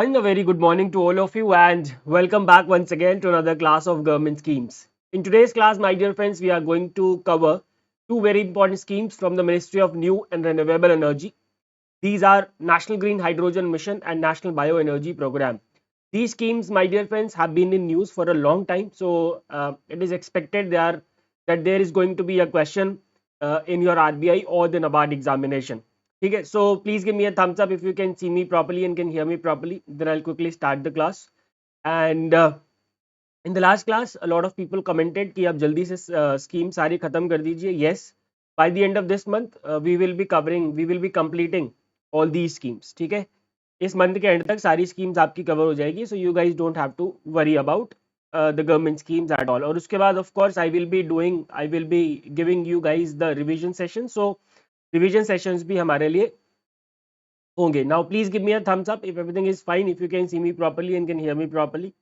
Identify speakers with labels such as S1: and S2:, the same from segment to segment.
S1: And a very good morning to all of you, and welcome back once again to another class of government schemes. In today's class, my dear friends, we are going to cover two very important schemes from the Ministry of New and Renewable Energy. These are National Green Hydrogen Mission and National Bioenergy Program. These schemes, my dear friends, have been in news for a long time, so it is expected that there is going to be a question in your RBI or the NABARD examination. Okay, so please give me a thumbs up if you can see me properly and can hear me properly. Then I'll quickly start the class. And in the last class, a lot of people commented कि आप जल्दी से scheme सारी खत्म कर दीजिए. Yes, by the end of this month, we will be completing all these schemes. ठीक है? इस मंथ के एंड तक सारी स्कीम्स आपकी कवर हो जाएगी. So you guys don't have to worry about the government schemes at all. और उसके बाद of course I will be giving you guys the revision session. So revision sessions भी हमारे लिए होंगे. Now please give me a thumbs up if everything is fine, if you can see me properly and can hear me properly.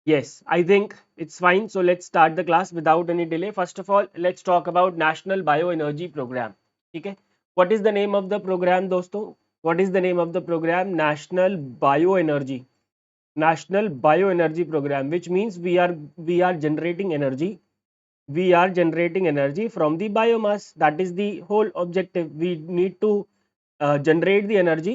S1: Yes, I think it's fine. So let's start the class without any delay. First of all, let's talk about National Bioenergy Program. Okay. What is the name of the program, दोस्तों? What is the name of the program? National Bioenergy. National Bioenergy Program, which means we are generating energy. We are generating energy from the biomass. That is the whole objective. We need to generate the energy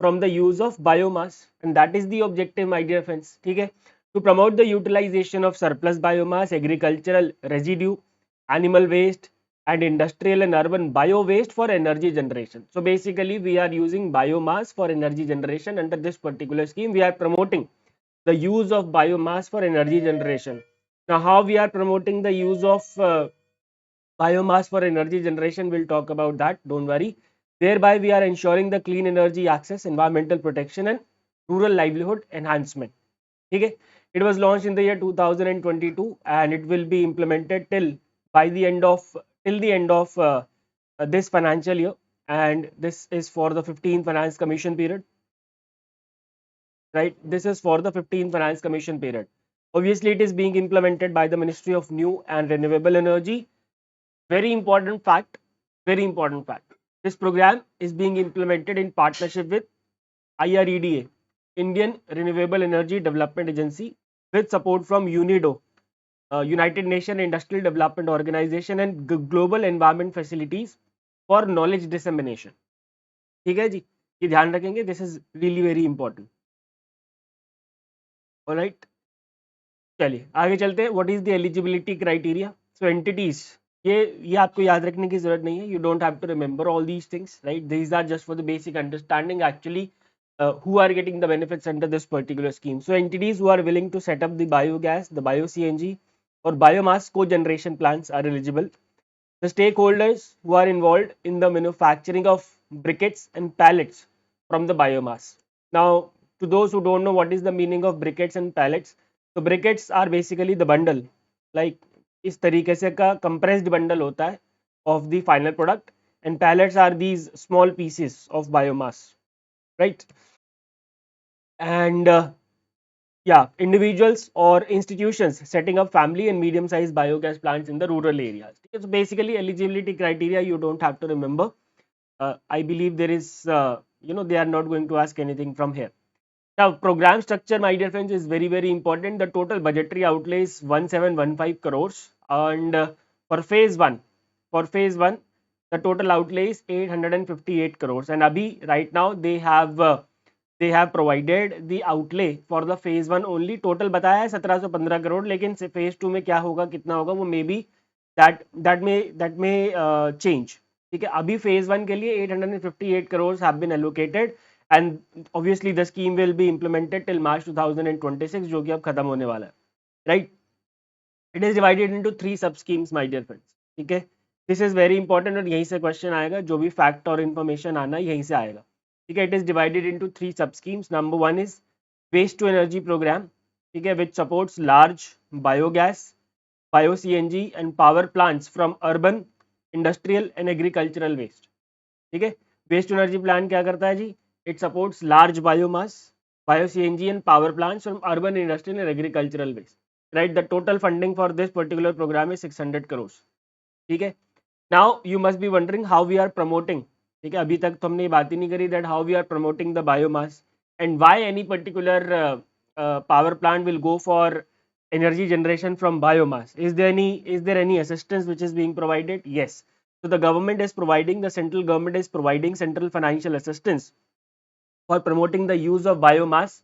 S1: from the use of biomass, and that is the objective, my dear friends. ठीक है? To promote the utilization of surplus biomass, agricultural residue, animal waste, and industrial and urban bio waste for energy generation. So basically, we are using biomass for energy generation. Under this particular scheme, we are promoting the use of biomass for energy generation. Now, how we are promoting the use of biomass for energy generation, we'll talk about that. Don't worry. Thereby, we are ensuring the clean energy access, environmental protection, and rural livelihood enhancement. Okay. It was launched in the year 2022 and it will be implemented till the end of this financial year, and this is for the 15th finance commission period, right? This is for the 15th finance commission period. Obviously it is being implemented by the Ministry of New and Renewable Energy. Very important fact, very important fact. This program is being implemented in partnership with IREDA, Indian Renewable Energy Development Agency, with support from UNIDO, United Nations Industrial Development Organization, and Global Environment Facilities for knowledge dissemination. ठीक है जी, ये ध्यान रखेंगे. This is really very important. Alright, चलिए आगे चलते हैं. What is the eligibility criteria? So entities, ये आपको याद रखने की जरूरत नहीं है. You don't have to remember all these things, right? These are just for the basic understanding. Actually, who are getting the benefits under this particular scheme. So entities who are willing to set up the biogas, the bio CNG or biomass co-generation plants are eligible. The stakeholders who are involved in the manufacturing of briquettes and pallets from the biomass. Now, to those who don't know what is the meaning of briquettes and pallets, so briquettes are basically the bundle, like इस तरीके से का compressed bundle होता है of the final product, and pallets are these small pieces of biomass, right? And yeah, individuals or institutions setting up family and medium-sized biogas plants in the rural areas. So basically, eligibility criteria you don't have to remember. I believe there is, they are not going to ask anything from here. Now, program structure, my dear friends, is very, very important. The total budgetary outlay is 1715 crores, and for phase one, the total outlay is 858 crores. And abhi, right now, they have provided the outlay for the phase one only. Total बताया है 1715 करोड़, लेकिन phase two में क्या होगा, कितना होगा, वो maybe that may change. ठीक है, अभी phase one के लिए 858 crores have been allocated, and obviously the scheme will be implemented till March 2026, जो कि अब खत्म होने वाला है, right? It is divided into 3 sub schemes, my dear friends. ठीक है, this is very important और यहीं से question आएगा, जो भी fact और information आना है यहीं से आएगा. ठीक है, it is divided into 3 sub schemes. Number 1 is waste to energy program, ठीक है, which supports large biogas, bio CNG and power plants from urban, industrial and agricultural waste. ठीक है, waste to energy plan क्या करता है जी? It supports large biomass, bio CNG and power plants from urban, industrial and agricultural waste. Right, the total funding for this particular program is 600 crores. ठीक है, now you must be wondering how we are promoting. ठीक है, अभी तक तो हमने ये बात ही नहीं करी that how we are promoting the biomass. and why any particular power plant will go for energy generation from biomass? Is there any assistance which is being provided? Yes. So the government is providing, the central government is providing central financial assistance for promoting the use of biomass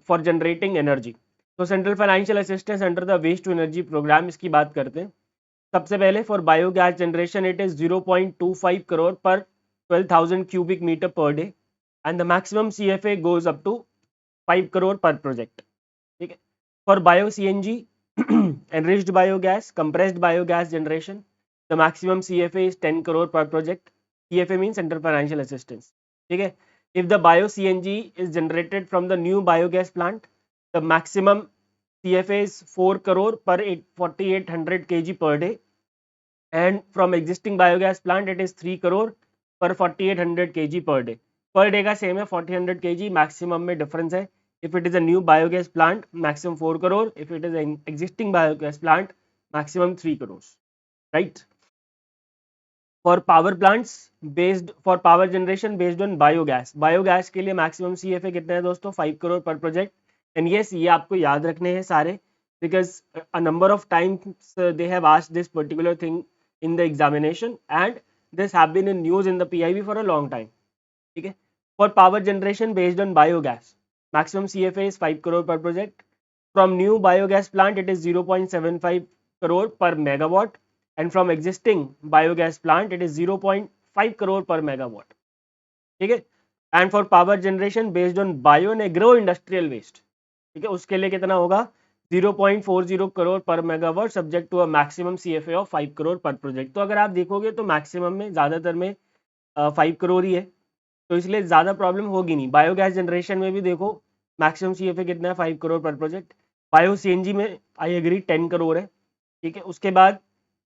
S1: for generating energy. So central financial assistance under the waste to energy programme, इसकी बात करते हैं. सबसे पहले for biogas generation it is 0.25 crore per 12,000 cubic meter per day and the maximum CFA goes up to 5 crore per project. ठीक है. For bio CNG, enriched biogas, compressed biogas generation, the maximum CFA is 10 crore per project. CFA means central financial assistance. ठीक है. If the bio CNG is generated from the new biogas plant, the maximum CFA is 4 crore per 4,800 kg per day, and from existing biogas plant it is 3 crore per 4,800 kg per day. Per day का same है 400 kg, maximum में difference है. If it is a new biogas plant maximum 4 crore, if it is an existing biogas plant maximum 3 crore, right. For power plants based, for power generation based on biogas, biogas के लिए maximum CFA कितना है दोस्तों? 5 crore per project. And yes, ये आपको याद रखने हैं सारे, because a number of times they have asked this particular thing in the examination and this have been in news in the PIB for a long time. ठीक है. For power generation based on biogas, maximum CFA is 5 crore per project. From new biogas plant it is 0.75 crore per megawatt, and from existing biogas plant it is 0.5 crore per megawatt. ठीक है. And for power generation based on bio and agro industrial waste, ठीक है, उसके लिए कितना होगा? 0.40 crore per megawatt subject to a maximum CFA of 5 crore per project. तो अगर आप देखोगे तो मैक्सिमम में ज़्यादातर में 5 करोड़ ही है, तो इसलिए ज़्यादा प्रॉब्लम होगी नहीं. बायोगैस जनरेशन में भी देखो मैक्सिमम CFA कितना है? 5 crore per project. Bio CNG में आई एग्री 10 करोड़ है. ठीक है. उसके बाद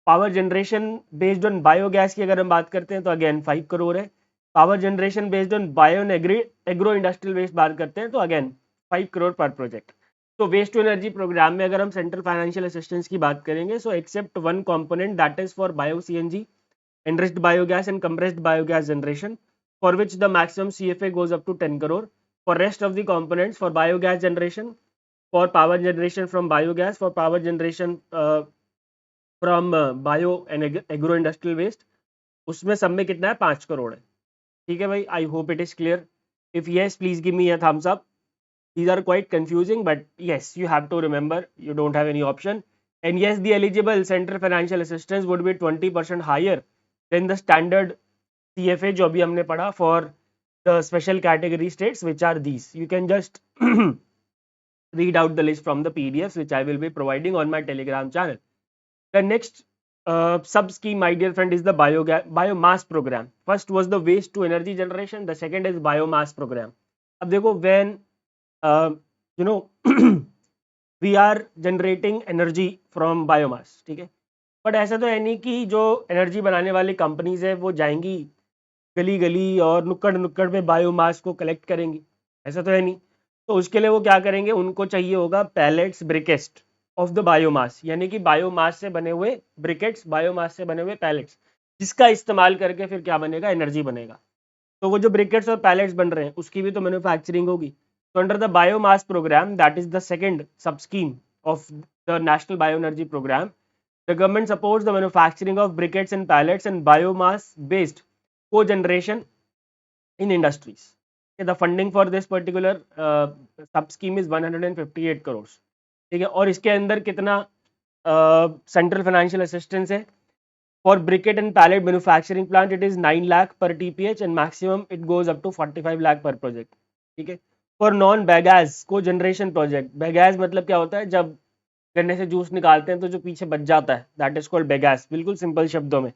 S1: power generation based on biogas की अगर हम बात करते हैं तो अगेन 5 करोड़ है. Power generation based on bio agro industrial waste बात करते हैं तो अगेन 5 करोड़ पर प्रोजेक्ट. तो वेस्ट टू एनर्जी प्रोग्राम में अगर हम सेंट्रल फाइनेंशियल असिस्टेंस की बात करेंगे, so except one component that is for bio CNG, enriched biogas and compressed biogas generation, for which the maximum CFA goes up to 10 crore. For rest of the components, for biogas generation, for power generation from biogas, for power generation from bio and agro industrial waste, उसमें सब में कितना है? 5 करोड़ है. ठीक है भाई, I hope it is clear. If yes, please give me a thumbs up. These are quite confusing, but yes, you have to remember, you don't have any option. And yes, the eligible central financial assistance would be 20% higher than the standard CFA जो अभी हमने पढ़ा for the special category states, which are these. You can just read out the list from the PDFs which I will be providing on my Telegram channel. The next sub scheme, my dear friend, is the biomass program. First was the waste to energy generation. The second is biomass program. अब देखो, when you know we are generating energy from biomass, ठीक है, but ऐसा तो है नहीं कि जो एनर्जी बनाने वाली कंपनीज है वो जाएंगी गली गली और नुक्कड़ नुक्कड़ पे बायोमास को कलेक्ट करेंगी, ऐसा तो है नहीं. तो उसके लिए वो क्या करेंगे? उनको चाहिए होगा pellets, briquettes of the biomass, यानी कि बायोमास से बने हुए ब्रिकेट्स, बायोमास से बने हुए पैलेट्स, जिसका इस्तेमाल करके फिर क्या बनेगा? एनर्जी बनेगा. तो वो जो ब्रिकेट्स और पैलेट्स बन रहे हैं उसकी भी तो मैन्युफैक्चरिंग होगी. So under the biomass program, that is the second sub scheme of the national bioenergy program, the government supports the manufacturing of briquettes and pallets and biomass based cogeneration in industries. Okay, the funding for this particular sub scheme is 158 crores. ठीक है. और इसके अंदर कितना central financial assistance है? For briquette and pallet manufacturing plant it is 9 lakh per TPH and maximum it goes up to 45 lakh per project. ठीक है. For non बेगैस को जनरेशन प्रोजेक्ट, बेगैस मतलब क्या होता है? जब गन्ने से जूस निकालते हैं तो जो पीछे बच जाता है, दैट इज कॉल्ड बेगैस, बिल्कुल सिंपल शब्दों में.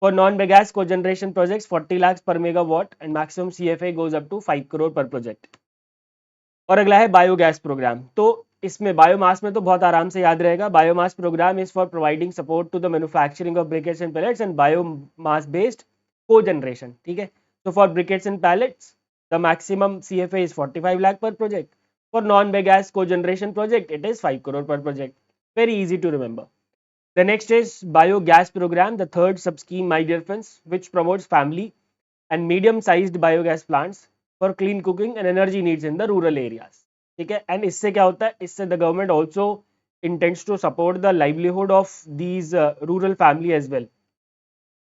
S1: फॉर नॉन बेगैस को generation projects 40 lakh per megawatt and maximum CFA goes up to 5 crore per project. और अगला है बायोगैस प्रोग्राम. तो इसमें बायोमास में तो बहुत आराम से याद रहेगा. Biomass programme is for providing support to the manufacturing of briquettes and pellets and biomass based cogeneration. ठीक है. तो for briquettes and pellets the maximum CFA is 45 lakh per project. For non-bagasse cogeneration project, it is 5 crore per project. Very easy to remember. The next is biogas program, the third sub scheme, my dear friends, which promotes family and medium-sized biogas plants for clean cooking and energy needs in the rural areas. ठीक है, and इससे क्या होता है, इससे the government also intends to support the livelihood of these rural family as well.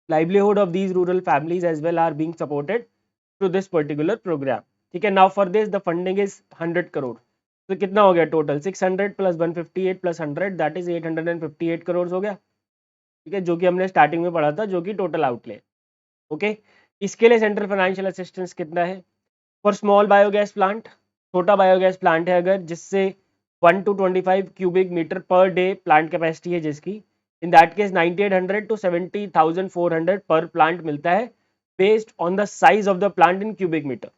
S1: Livelihood of these rural families as well are being supported through this particular program. ठीक है, now for this the funding is 100 crore. तो कितना हो गया total, 600 plus 158 plus 100 that is 858 crore हो गया. ठीक है, जो कि हमने स्टार्टिंग में पढ़ा था, जो कि टोटल आउटले. ओके, इसके लिए सेंट्रल फाइनेंशियल असिस्टेंस कितना है फॉर स्मॉल बायोगैस प्लांट. छोटा बायोगैस प्लांट है अगर जिससे 1 to 25 cubic metre per day plant capacity है जिसकी, in that case 9800 to 70,400 per plant मिलता है based on the size of the plant in cubic metre.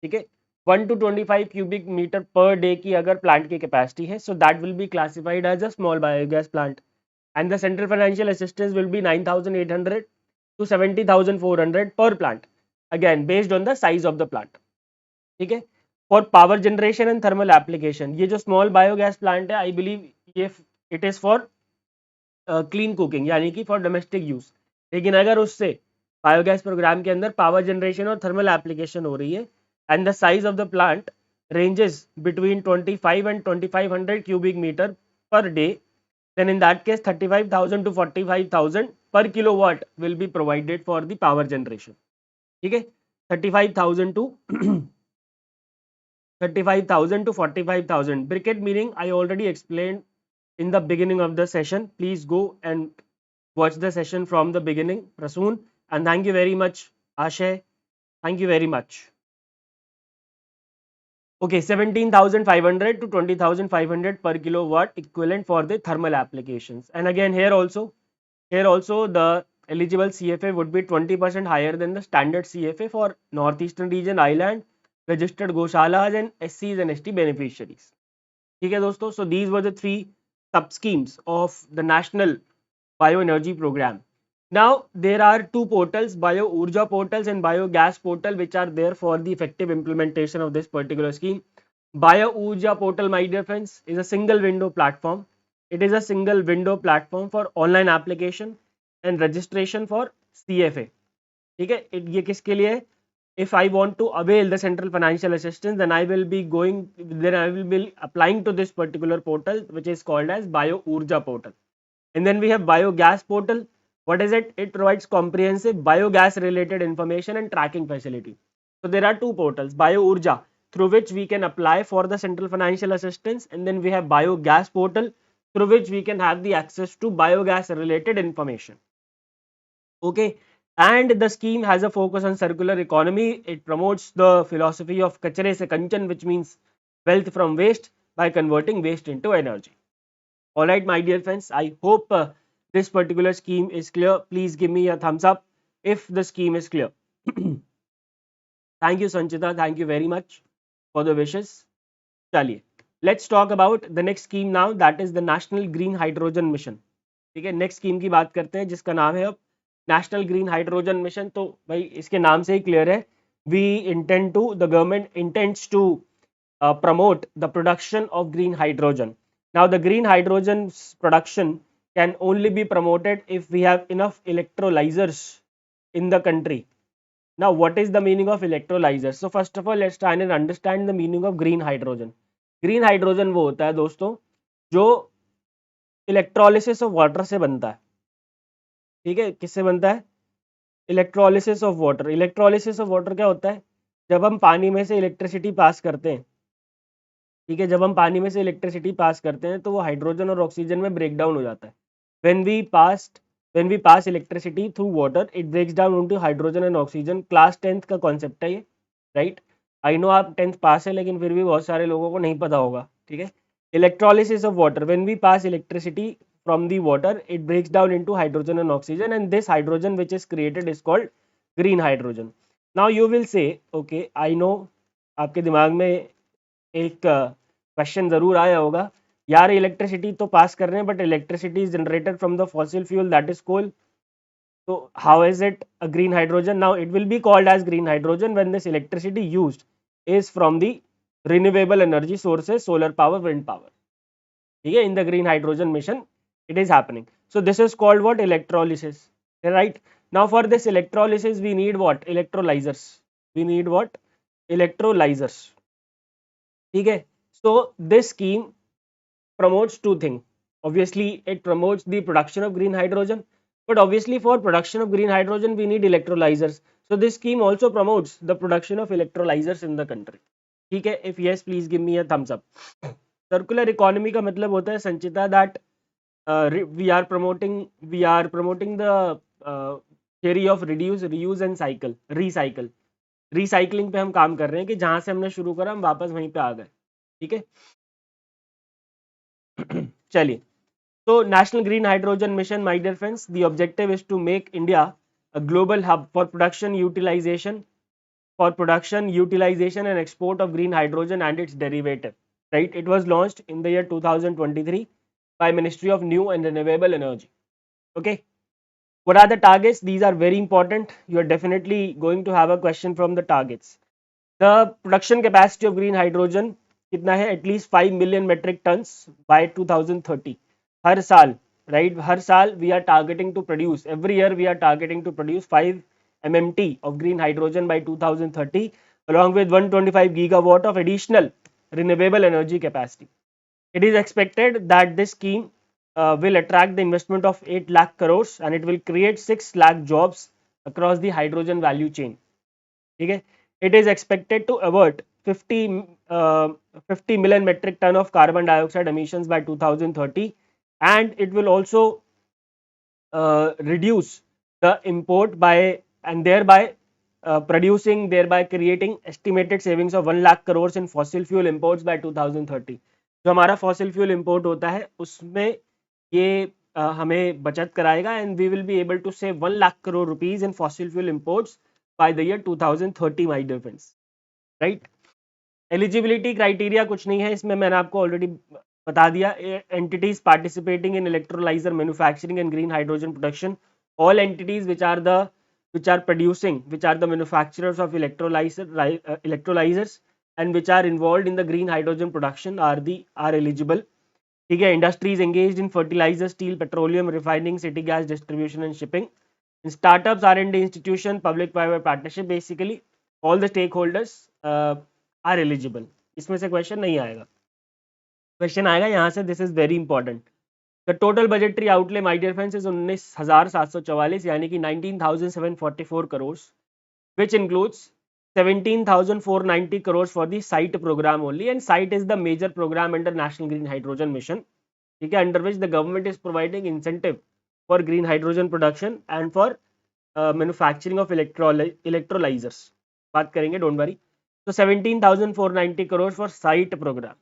S1: ठीक है, 1 to 25 cubic metre per day की अगर प्लांट की कैपेसिटी है, so that will be classified as a small biogas plant and the central financial assistance will be 9,800 to 70,400 per plant, again based on the size of the plant. ठीक है, for power generation and thermal application, ये जो small biogas plant है I believe ये it is for clean cooking यानी कि for domestic use. लेकिन अगर उससे बायोगैस प्रोग्राम के अंदर पावर जनरेशन और थर्मल एप्लीकेशन हो रही है and the size of the plant ranges between 25 and 2500 cubic meter per day, then in that case 35,000 to 45,000 per kilowatt will be provided for the power generation. ठीक है, 35,000 to 35,000 to 45,000. Briquette meaning I already explained in the beginning of the session. Please go and watch the session from the beginning, Prasoon, and thank you very much, Ashay. Thank you very much. Okay, 17,500 to 20,500 per kilowatt equivalent for the thermal applications. And again here also the eligible CFA would be 20% higher than the standard CFA for northeastern region, island, registered goshalas and SCs and ST beneficiaries. ठीक है दोस्तों, so these were the three sub schemes of the national bioenergy program. Now there are two portals, Biourja portals and Biogas portal, which are there for the effective implementation of this particular scheme. Biourja portal, my dear friends, is a single window platform. It is a single window platform for online application and registration for CFA. ठीक है, ये किसके लिए है? If I want to avail the central financial assistance, then I will be applying to this particular portal, which is called as Biourja portal. And then we have Biogas portal. What is it? It provides comprehensive biogas related information and tracking facility. So there are two portals, Biourja, through which we can apply for the central financial assistance, and then we have Biogas portal, through which we can have the access to biogas related information. Okay, and the scheme has a focus on circular economy. It promotes the philosophy of kachre se kanchan, which means wealth from waste, by converting waste into energy. All right, my dear friends, I hope this particular scheme is clear. Please give me a thumbs up if the scheme is clear. Thank you, Sanchita. Thank you very much for the wishes. चलिए, let's talk about the next scheme now, that is the National Green Hydrogen Mission. ठीक है, next scheme की बात करते हैं जिसका नाम है अब नेशनल ग्रीन हाइड्रोजन मिशन. तो भाई इसके नाम से ही क्लियर है, the government intends to promote the production of green hydrogen. Now the green hydrogen production can only be promoted if we have enough electrolyzers in the country. Now what is the meaning of electrolyzers? So first of all, let's try and understand the meaning of green hydrogen. Green hydrogen वो होता है दोस्तों जो electrolysis of water से बनता है. ठीक है, किससे बनता है? Electrolysis of water. Electrolysis of water क्या होता है? जब हम पानी में से इलेक्ट्रिसिटी पास करते हैं, ठीक है, जब हम पानी में से इलेक्ट्रिसिटी पास करते हैं तो वो हाइड्रोजन और ऑक्सीजन में ब्रेक डाउन हो जाता है. When we pass electricity through water, it breaks down into hydrogen and oxygen. Class 10th का कॉन्सेप्ट है ये, राइट? आई नो आप 10th पास है, लेकिन फिर भी बहुत सारे लोगों को नहीं पता होगा. ठीक है, electrolysis of water, when we pass electricity from the water, it breaks down into hydrogen and oxygen, and this hydrogen which is created is called green hydrogen. Now you will say, okay, I know आपके दिमाग में एक question जरूर आया होगा, यार electricity तो पास कर रहे हैं but electricity is generated from the fossil fuel, that is coal, so how is it a green hydrogen? Now it will be called as green hydrogen when this electricity used is from the renewable energy sources, solar power, wind power. ठीक है, in the green hydrogen mission it is happening. So this is called what? Electrolysis, right? Now for this electrolysis we need what? Electrolyzers. We need what? electrolyzers. ठीक है, so this scheme promotes two things. Obviously it promotes the production of green hydrogen, but obviously for production of green hydrogen we need electrolyzers. So this scheme also promotes the production of electrolyzers in the country. ठीक है, if yes please give me a thumbs up. Circular economy का मतलब होता है संचिता that we are promoting the theory of reduce, reuse and cycle, recycle. Recycling पे हम काम कर रहे हैं कि जहां से हमने शुरू करा हम वापस वहीं पे आ गए. ठीक है. चलिए, तो National Green Hydrogen Mission, my dear friends, the objective is to make India a global hub for production, utilization and export of green hydrogen and its derivative. Right? It was launched in the year 2023 by Ministry of New and Renewable Energy. Okay. What are the targets? These are very important. You are definitely going to have a question from the targets. The production capacity of green hydrogen कितना है? At least 5 million metric tons by 2030. हर साल, right? हर साल we are targeting to produce, every year we are targeting to produce 5 MMT of green hydrogen by 2030, along with 125 gigawatt of additional renewable energy capacity. It is expected that this scheme will attract the investment of 8 lakh crores and it will create 6 lakh jobs across the hydrogen value chain. ठीक है. It is expected to avert 50 million metric ton of carbon dioxide emissions by 2030, and it will also reduce the import by, and thereby creating estimated savings of 1 lakh crores in fossil fuel imports by 2030. जो हमारा fossil fuel import होता है उसमें ये हमें बचत कराएगा, and we will be able to save 1 lakh crore rupees in fossil fuel imports by the year 2030, my dear friends. Right? Eligibility criteria कुछ नहीं है इसमें, मैंने आपको ऑलरेडी बता दिया. Entities participating in electrolyser manufacturing and green hydrogen production, all entities which are the manufacturers of electrolyzers and which are involved in the green hydrogen production are eligible. ठीक है. Industries engaged in fertilizer, steel, petroleum, refining, city gas distribution and shipping, startups, R&D institution, public private partnership, basically all the stakeholders are eligible. इसमें से question नहीं आएगा. Question आएगा यहाँ से, this is very important. The total budgetary outlay, my dear friends, is 19,744, यानी कि 19,744 crore, which includes 17,490 crores for the site program only, and site is the major program under National Green Hydrogen Mission, ठीक है, under which the government is providing incentive for green hydrogen production and for manufacturing of electrolyzers. बात करेंगे, don't worry. So 17,490 crores for site program.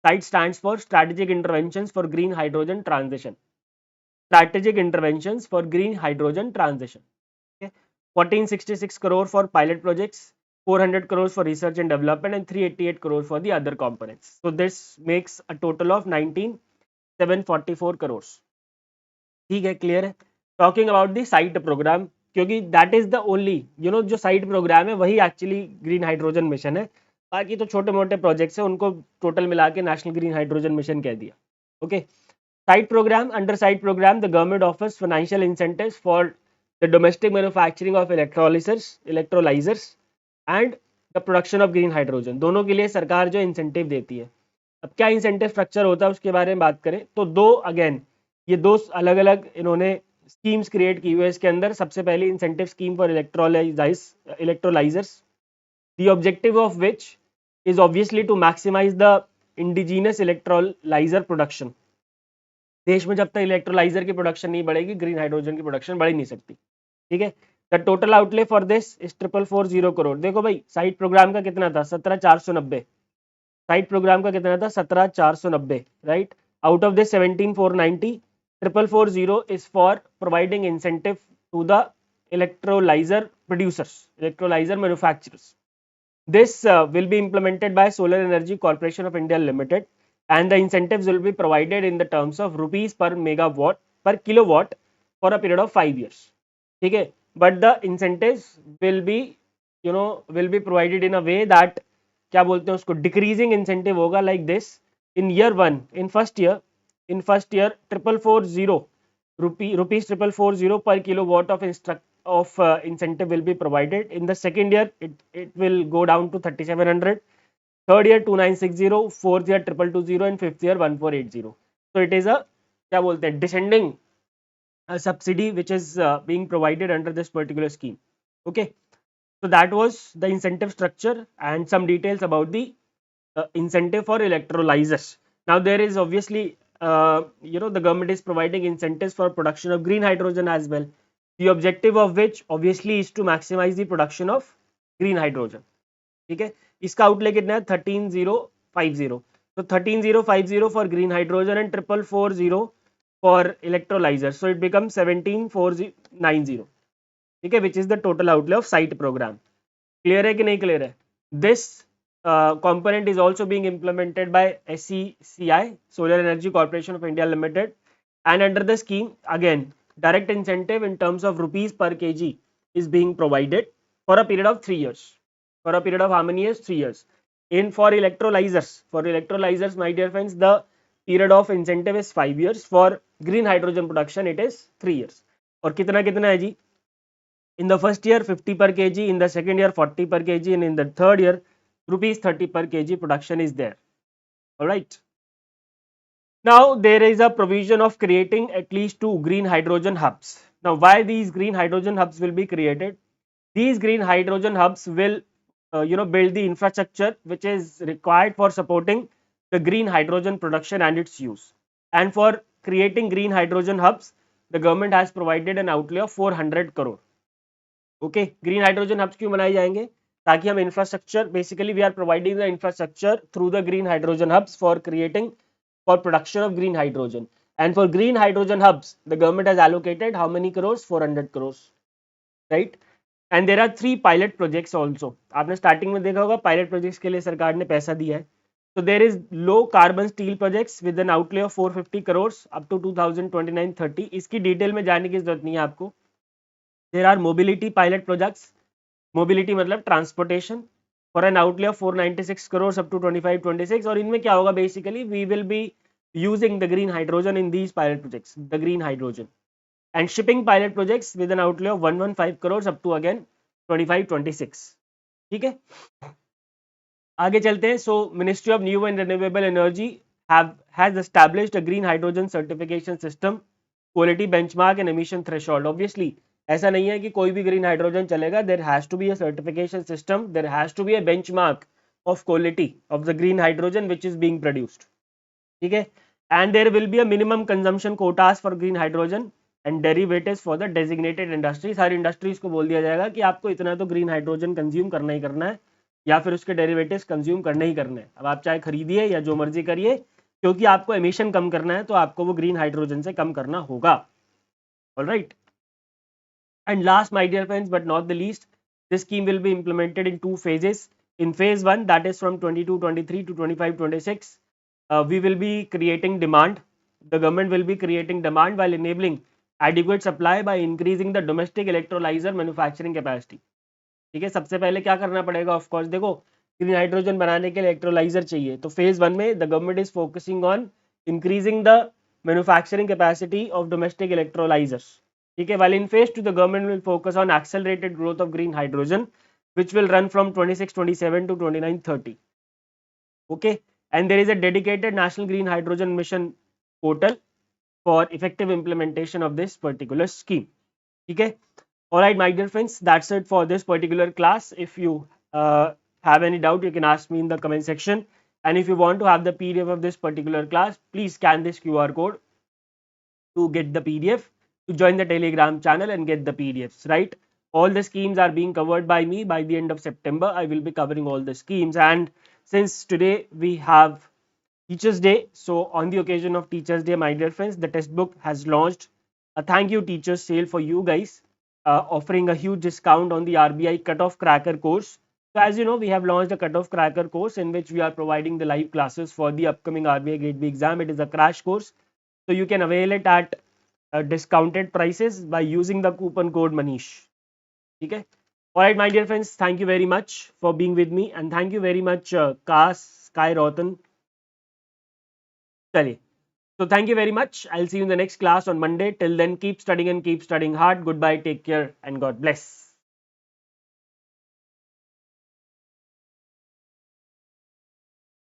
S1: Site stands for strategic interventions for green hydrogen transition. Strategic interventions for green hydrogen transition. Okay. 1466 crore for pilot projects, 400 crores for research and development, and 388 crores for the other components. So this makes a total of 19,744 crores. ठीक है, clear है. Talking about the SIGHT programme, क्योंकि that is the only जो SIGHT programme है वही actually green Hydrogen mission है. बाकी तो छोटे मोटे प्रोजेक्ट्स हैं, उनको टोटल मिला के नेशनल ग्रीन हाइड्रोजन मिशन कह दिया. Okay. SIGHT programme, under SIGHT programme the government offers financial incentives for the domestic manufacturing of electrolysers and the production of green hydrogen. दोनों के लिए सरकार जो इंसेंटिव देती है. अब क्या इंसेंटिव स्ट्रक्चर होता है उसके बारे में बात करें तो ये दो अलग अलग इन्होंने स्कीम्स क्रिएट की हुई है. इसके अंदर सबसे पहले incentive scheme for electrolysers, the objective of which is obviously to maximise the indigenous electrolyser production. देश में जब तक इलेक्ट्रोलाइजर की प्रोडक्शन नहीं बढ़ेगी, ग्रीन हाइड्रोजन की प्रोडक्शन बढ़ ही नहीं सकती. ठीक है. The total outlay for this is 4440 crore. देखो भाई, साइट प्रोग्राम का कितना था? 17,490. साइट प्रोग्राम का कितना था? 17,490. Right. Out of this 17,490, 4440 is for providing incentive to the electrolyzer producers, electrolyzer manufacturers. This will be implemented by Solar Energy Corporation of India Limited, and the incentives will be provided in the terms of rupees per megawatt per kilowatt for a period of 5 years. ठीक है. But the incentives will be provided in a way that, क्या बोलते हैं उसको, decreasing incentive होगा, like this. In year 1, in first year 440 rupees 440 per kilowatt of incentive will be provided. In the second year, it will go down to 3700. Third year 2960, fourth year 2220, and fifth year 1480. So it is a क्या बोलते हैं descending subsidy which is being provided under this particular scheme. Okay, so that was the incentive structure and some details about the incentive for electrolyzers. Now there is obviously the government is providing incentives for production of green hydrogen as well. The objective of which obviously is to maximize the production of green hydrogen. ठीक है, इसका outlay कितना है 13050. तो 13050 for green hydrogen and 4440 for electrolyzers. So it becomes 17490. ठीक है, which is the total outlay of site program. Clear है कि नहीं clear है? This component is also being implemented by SECI, Solar Energy Corporation of India Limited, and under the scheme again direct incentive in terms of rupees per kg is being provided for a period of 3 years. For a period of how many years? 3 years. For electrolyzers, my dear friends, the period of incentive is 5 years. For green hydrogen production, it is 3 years. और कितना कितना है जी? In the first year 50 per kg, in the second year 40 per kg, and in the third year rupees 30 per kg production is there. All right. Now there is a provision of creating at least 2 green hydrogen hubs. Now why these green hydrogen hubs will be created? These green hydrogen hubs will build the infrastructure which is required for supporting the green hydrogen production and its use. And for creating green hydrogen hubs, the government has provided an outlay of 400 crore. Okay, green hydrogen hubs क्यों बनाए जाएंगे? ताकि हम infrastructure, basically we are providing the infrastructure through the green hydrogen hubs for creating for production of green hydrogen. And for green hydrogen hubs, the government has allocated how many crores? 400 crores, right? And there are 3 pilot projects also. आपने starting में देखा होगा pilot projects के लिए सरकार ने पैसा दिया है. So there is low carbon steel projects with an outlay of 450 crores up to 2029-30. इसकी डिटेल में जाने की जरूरत नहीं है आपको. There are mobility pilot projects. Mobility मतलब transportation for an outlay of 496 crores up to 25-26. और इनमें क्या होगा? Basically we will be using the green hydrogen in these pilot projects, the green hydrogen. And shipping pilot projects with an outlay of 115 crores up to again 25-26. ठीक है, आगे चलते हैं. So Ministry of New and Renewable Energy has established a green hydrogen certification system, quality benchmark and emission threshold. Obviously ऐसा नहीं है कि कोई भी ग्रीन हाइड्रोजन चलेगा. There has to be a certification system, there has to be a benchmark of quality of the green hydrogen which is being produced. ठीक है, and there will be a minimum consumption quotas for green hydrogen and derivatives for the designated industries. हर industries को बोल दिया जाएगा कि आपको इतना तो ग्रीन हाइड्रोजन कंज्यूम करना ही करना है या फिर उसके डेरिवेटिव्स कंज्यूम करना ही करना है. अब आप चाहे खरीदिए या जो मर्जी करिए, क्योंकि आपको एमिशन कम करना है तो आपको वो ग्रीन हाइड्रोजन से कम करना होगा. Alright. And last, my dear friends, but not the least, this scheme will be implemented in 2 phases. In phase 1, that is from 22-23 to 25-26, we will be creating demand. The government will be creating demand while enabling adequate supply by increasing the domestic electrolyzer manufacturing capacity. ठीक है, सबसे पहले क्या करना पड़ेगा? Of course देखो, green hydrogen बनाने के लिए इलेक्ट्रोलाइजर चाहिए, तो फेज 1 में the government is focusing on increasing the manufacturing capacity of domestic electrolysers. ठीक है, while in phase 2 the government will focus on accelerated growth of green hydrogen which will run from 26-27 to 29-30. okay, and there is a dedicated national green hydrogen mission portal for effective implementation of this particular scheme. ठीक है, all right my dear friends, that's it for this particular class. If you have any doubt, you can ask me in the comment section, and if you want to have the PDF of this particular class, please scan this QR code to get the PDF, to join the Telegram channel and get the PDFs, right? All the schemes are being covered by me. By the end of September, I will be covering all the schemes. And since today we have Teachers Day, so on the occasion of Teachers Day, my dear friends, the textbook has launched a thank you teachers sale for you guys, offering a huge discount on the RBI cutoff cracker course. So as you know, we have launched a cutoff cracker course in which we are providing the live classes for the upcoming RBI Grade B exam. It is a crash course, so you can avail it at discounted prices by using the coupon code Manish. Okay. All right, my dear friends, thank you very much for being with me, and thank you very much Kas, Sky, Rotan. चलिए, So thank you very much. I'll see you in the next class on Monday. Till then, keep studying and keep studying hard. Goodbye, take care, and God bless.